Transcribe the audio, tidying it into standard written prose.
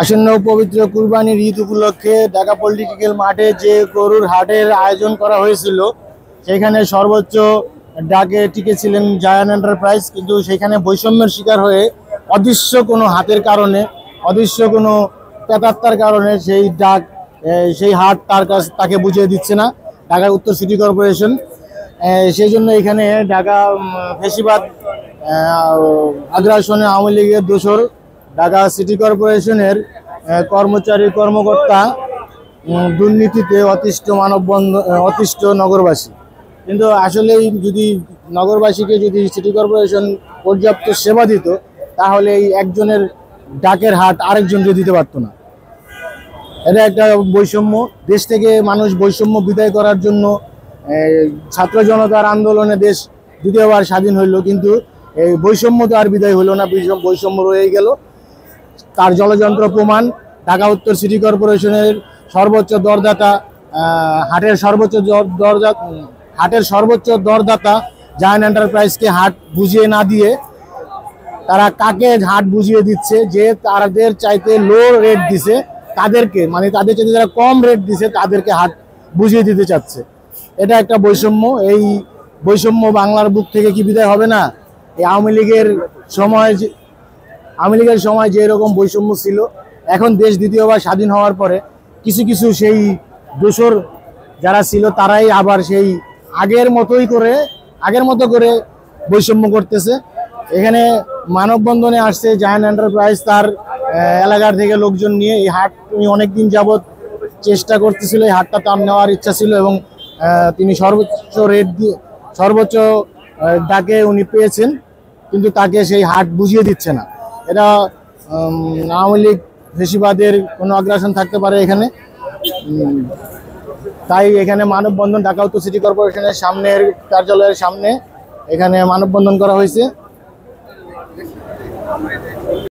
আসন্ন পবিত্র কুরবানির ঈদ উপলক্ষে ঢাকা পলিটিক্যাল মাঠে যে গরুর হাটের আয়োজন করা হয়েছিল সেখানে সর্বোচ্চ ডাকে টিকেছিলেন জায়ান্ট এন্টারপ্রাইজ, কিন্তু সেখানে বৈষম্যের শিকার হয়ে অদৃশ্য কোনো হাতের কারণে, অদৃশ্য কোনো প্রেতাত্মার কারণে সেই হাট তাকে বুঝিয়ে দিচ্ছে না ঢাকা উত্তর সিটি কর্পোরেশন। সেই জন্য এখানে ঢাকা ফেসিবাদ আগ্রাসনে আওয়ামী লীগের দোসর ঢাকা সিটি কর্পোরেশনের কর্মচারী কর্মকর্তা দুর্নীতিতে অতিষ্ঠ নগরবাসী। কিন্তু আসলেই যদি নগরবাসীকে যদি সিটি কর্পোরেশন পর্যাপ্ত সেবা দিত তাহলে এই একজনের ডাকের হাট আরেকজনকে দিতে পারতো না। এটা একটা বৈষম্য। দেশ থেকে মানুষ বৈষম্য বিদায় করার জন্য ছাত্র জনতার আন্দোলনে দেশ দ্বিতীয়বার স্বাধীন হইল, কিন্তু এই বৈষম্য তো আর বিদায় হলো না, বৈষম্য রয়ে গেল। তার জলযন্ত্র প্রমাণ ঢাকা উত্তর সিটি কর্পোরেশনের সর্বোচ্চ দরদাতা হাটের সর্বোচ্চ দরদাতা জায়ান্ট এন্টারপ্রাইজকে হাট বুঝিয়ে না দিয়ে তারা কাকে হাট বুঝিয়ে দিচ্ছে? যে তাদের চাইতে লো রেট দিছে তাদেরকে, মানে তাদের চাইতে যারা কম রেট দিছে তাদেরকে হাট বুঝিয়ে দিতে চাচ্ছে। এটা একটা বৈষম্য। এই বৈষম্য বাংলার বুক থেকে কি বিদায় হবে না? এই আওয়ামী লীগের সময় যে এরকম বৈষম্য ছিল, এখন দেশ দ্বিতীয়বার স্বাধীন হওয়ার পরে কিছু কিছু সেই দোসর যারা ছিল তারাই আবার সেই আগের মতো করে বৈষম্য করতেছে। এখানে মানববন্ধনে আসছে জায়ান্ট এন্টারপ্রাইজ তার এলাকার থেকে লোকজন নিয়ে। এই হাট উনি অনেকদিন যাবৎ চেষ্টা করতেছিল, এই হাটটা তার নেওয়ার ইচ্ছা ছিল এবং তিনি সর্বোচ্চ ডাকে উনি পেয়েছেন, কিন্তু তাকে সেই হাট বুঝিয়ে দিচ্ছে না। এটা আওয়ামী লীগ ফেসিবাদের কোনো আগ্রাসন থাকতে পারে এখানে। তাই এখানে মানববন্ধন ঢাকা উত্তর সিটি কর্পোরেশনের কার্যালয়ের সামনে এখানে মানববন্ধন করা হয়েছে।